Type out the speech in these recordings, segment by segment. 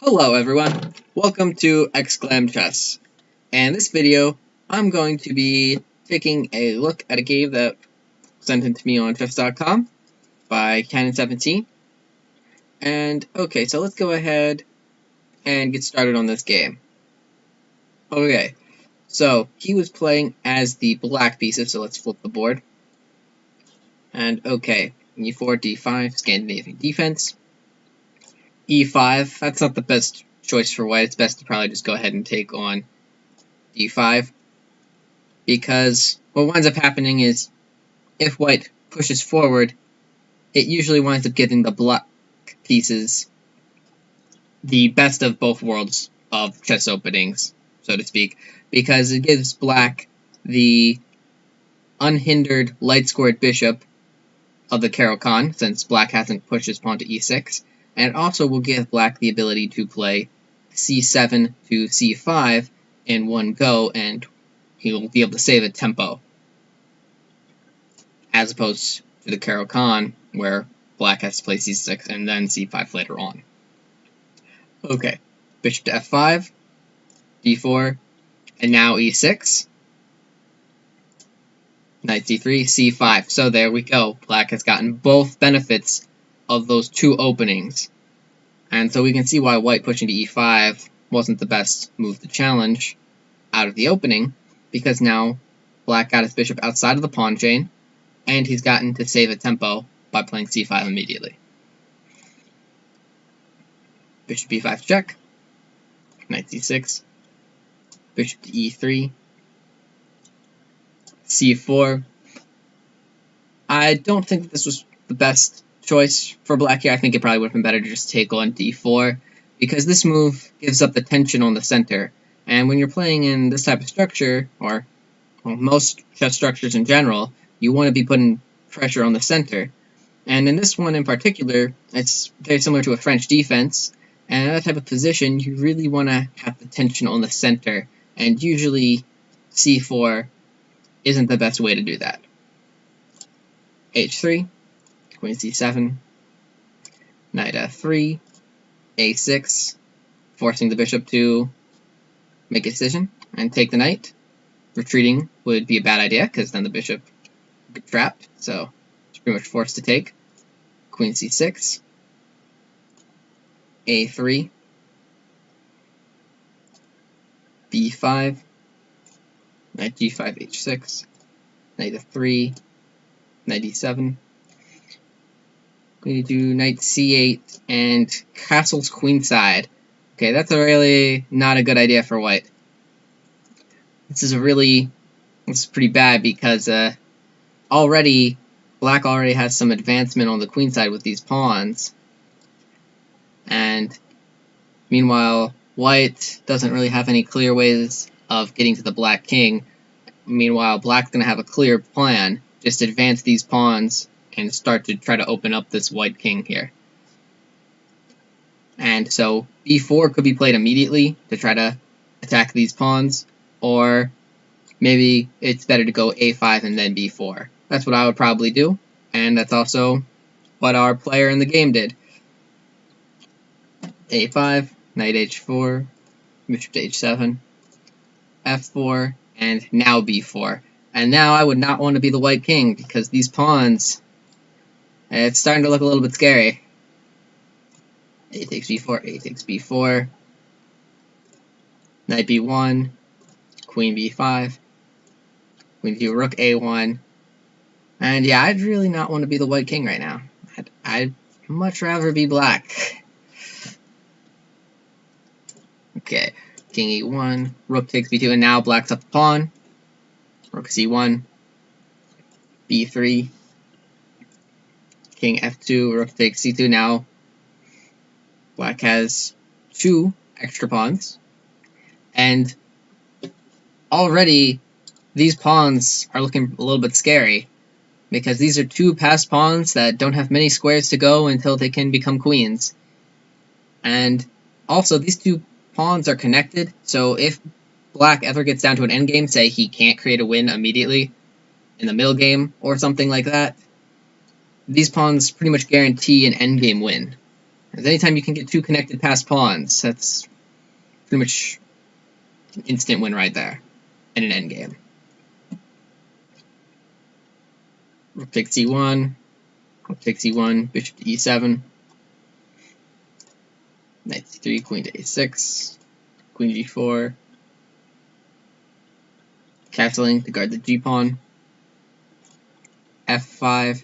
Hello everyone, welcome to Exclam Chess. And in this video, I'm going to be taking a look at a game that was sent in to me on chess.com by Cannon17. And okay, so let's go ahead and get started on this game. Okay, so he was playing as the black pieces, so let's flip the board. And okay, e4, d5, Scandinavian defense. e5, that's not the best choice for white. It's best to probably just go ahead and take on d5, because what winds up happening is if white pushes forward, it usually winds up giving the black pieces the best of both worlds of chess openings, so to speak, because it gives black the unhindered light-scored bishop of the Caro-Kann, since black hasn't pushed his pawn to e6, and it also will give black the ability to play c7 to c5 in one go, and he'll be able to save a tempo, as opposed to the Caro-Kann, where black has to play c6 and then c5 later on. Okay, bishop to f5, d4, and now e6, knight c3, c5. So there we go. Black has gotten both benefits of those two openings. And so we can see why white pushing to e5 wasn't the best move to challenge out of the opening, because now black got his bishop outside of the pawn chain, and he's gotten to save a tempo by playing c5 immediately. Bishop b5 check, knight c6, bishop to e3, c4. I don't think this was the best choice for black here. I think it probably would have been better to just take on d4, because this move gives up the tension on the center. And when you're playing in this type of structure, or most chess structures in general, you want to be putting pressure on the center. And in this one in particular, it's very similar to a French defense, and in that type of position, you really want to have the tension on the center, and usually c4 isn't the best way to do that. h3, queen c7, knight f3, a6, forcing the bishop to make a decision and take the knight. Retreating would be a bad idea, because then the bishop would get trapped, so it's pretty much forced to take. Queen c6, a3, b5, knight g5, h6, knight f3, knight e7. We need to do knight c8 and castles queenside. Okay, that's really not a good idea for white. This is pretty bad, because already black already has some advancement on the queenside with these pawns, and meanwhile white doesn't really have any clear ways of getting to the black king. Meanwhile, black's going to have a clear plan: just advance these pawns and start to try to open up this white king here. And so b4 could be played immediately to try to attack these pawns, or maybe it's better to go a5 and then b4. That's what I would probably do, and that's also what our player in the game did. a5, knight h4, bishop to h7, f4, and now b4. And now I would not want to be the white king, because these pawns, it's starting to look a little bit scary. A takes b4, a takes b4, knight b1, queen b5, queen b2, rook a1, and yeah, I'd really not want to be the white king right now. I'd much rather be black. Okay, king e1, rook takes b2, and now black's up the pawn. Rook c1, b3, king f2, rook takes c2. Now black has two extra pawns, and already these pawns are looking a little bit scary, because these are two passed pawns that don't have many squares to go until they can become queens. And also, these two pawns are connected, so if black ever gets down to an endgame, say he can't create a win immediately in the middle game or something like that, these pawns pretty much guarantee an endgame win. Because anytime you can get 2 connected passed pawns, that's pretty much an instant win right there in an endgame. Rook takes e1, rook takes e1, bishop to e7, knight c3, queen to a6, queen g4, castling to guard the g-pawn, f5,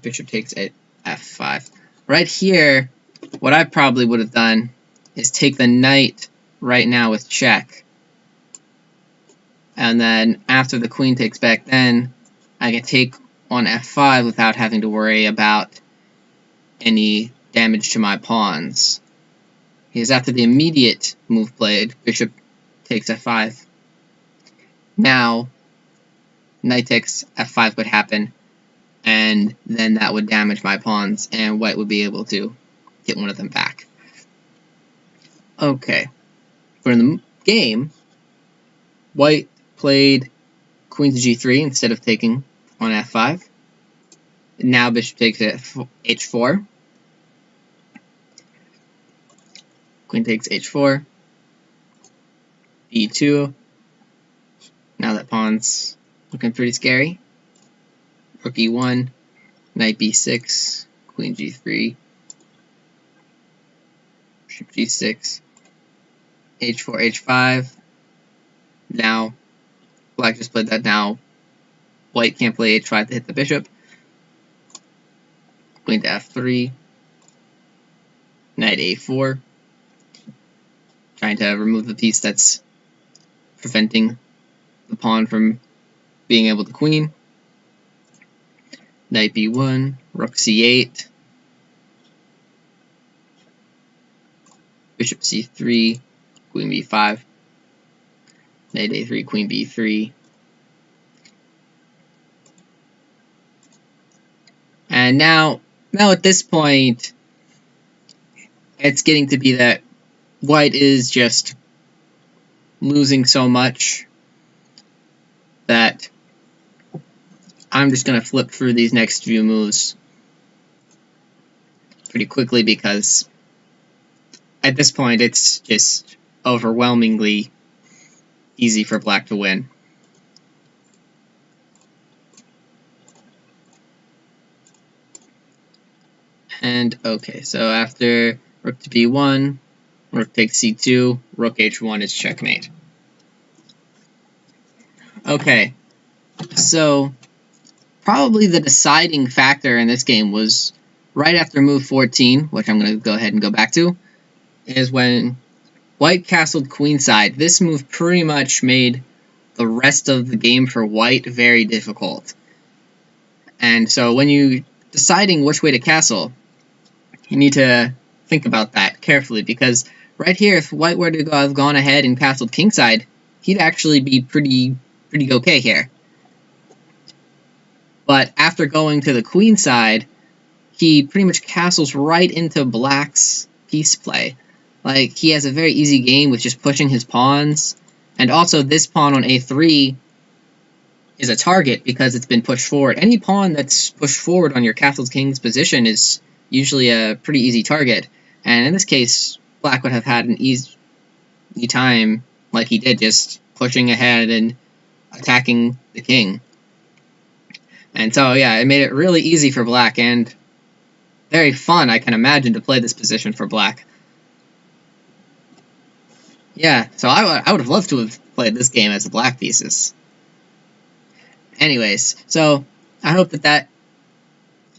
bishop takes at f5. Right here, what I probably would have done is take the knight right now with check, and then after the queen takes back, then I can take on f5 without having to worry about any damage to my pawns. Because after the immediate move played, bishop takes f5. Now, knight takes f5 would happen, and then that would damage my pawns, and white would be able to get one of them back. Okay, for the game, white played queen to g3 instead of taking on f5. Now bishop takes at h4. Queen takes h4. b2. Now that pawn's looking pretty scary. Rook e1. Knight b6. Queen g3. Bishop g6. h4, h5. Now, black just played that. Now, white can't play h5 to hit the bishop. Queen to f3. Knight a4. Trying to remove the piece that's preventing the pawn from being able to queen. Knight b1. Rook c8. Bishop c3. Queen b5. Knight a3, queen b3. And now at this point, it's getting to be that white is just losing so much that I'm just going to flip through these next few moves pretty quickly, because at this point it's just overwhelmingly easy for black to win. And okay, so after rook to b1, rook takes c2, rook h1 is checkmate. Okay, so probably the deciding factor in this game was right after move 14, which I'm going to go ahead and go back to, is when white castled queenside. This move pretty much made the rest of the game for white very difficult. And so when you're deciding which way to castle, you need to think about that carefully, because right here, if white were to have gone ahead and castled kingside, he'd actually be pretty okay here. But after going to the queen side, he pretty much castles right into black's piece play. Like, he has a very easy game with just pushing his pawns, and also this pawn on a3 is a target because it's been pushed forward. Any pawn that's pushed forward on your castled king's position is usually a pretty easy target, and in this case, black would have had an easy time, like he did, just pushing ahead and attacking the king. And so, yeah, it made it really easy for black, and very fun, I can imagine, to play this position for black. Yeah, so I would have loved to have played this game as a black pieces. Anyways, so I hope that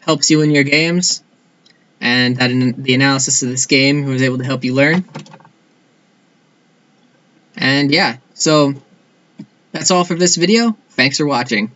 helps you in your games, and that in the analysis of this game was able to help you learn. And yeah, so that's all for this video. Thanks for watching.